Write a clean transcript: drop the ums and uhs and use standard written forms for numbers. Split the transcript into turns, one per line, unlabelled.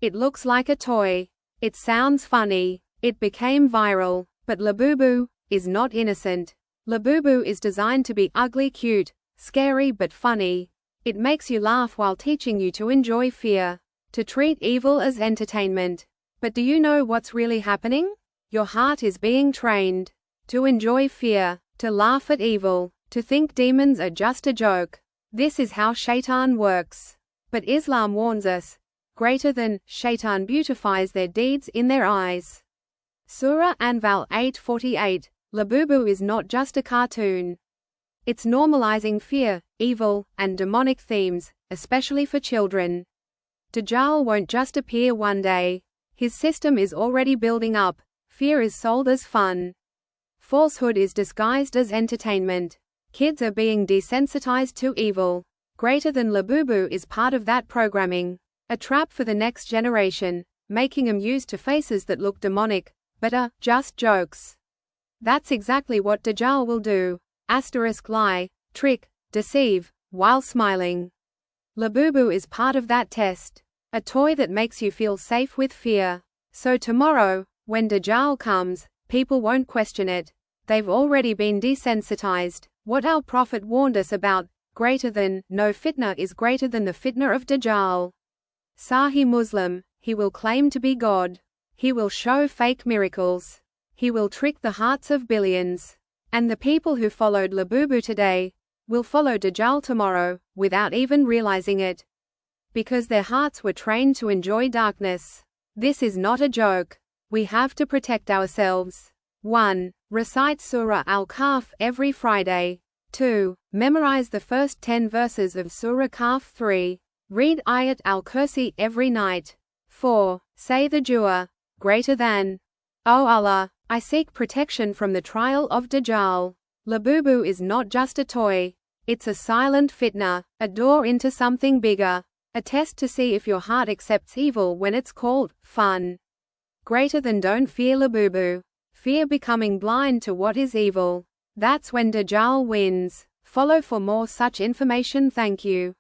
It looks like a toy. It sounds funny. It became viral. But Labubu is not innocent. Labubu is designed to be ugly, cute, scary but funny. It makes you laugh while teaching you to enjoy fear, to treat evil as entertainment. But do you know what's really happening? Your heart is being trained to enjoy fear, to laugh at evil, to think demons are just a joke. This is how Shaitan works. But Islam warns us, greater than Shaitan beautifies their deeds in their eyes. Surah Anfal 8:48. Labubu is not just a cartoon. It's normalizing fear, evil, and demonic themes, especially for children. Dajjal won't just appear one day. His system is already building up. Fear is sold as fun. Falsehood is disguised as entertainment. Kids are being desensitized to evil. Greater than Labubu is part of that programming. A trap for the next generation, making them used to faces that look demonic, but are just jokes. That's exactly what Dajjal will do. Lie, trick, deceive, while smiling. Labubu is part of that test. A toy that makes you feel safe with fear. So tomorrow, when Dajjal comes, people won't question it. They've already been desensitized. What our Prophet warned us about, greater than, no fitna is greater than the fitna of Dajjal. Sahih Muslim, he will claim to be God. He will show fake miracles. He will trick the hearts of billions. And the people who followed Labubu today will follow Dajjal tomorrow, without even realizing it. Because their hearts were trained to enjoy darkness. This is not a joke. We have to protect ourselves. 1. Recite Surah Al-Kahf every Friday. 2. Memorize the first 10 verses of Surah Kahf. 3. Read Ayat al-Kursi every night. 4. Say the dua, greater than, O Allah, I seek protection from the trial of Dajjal. Labubu is not just a toy. It's a silent fitna, a door into something bigger. A test to see if your heart accepts evil when it's called fun. Greater than don't fear Labubu. Fear becoming blind to what is evil. That's when Dajjal wins. Follow for more such information. Thank you.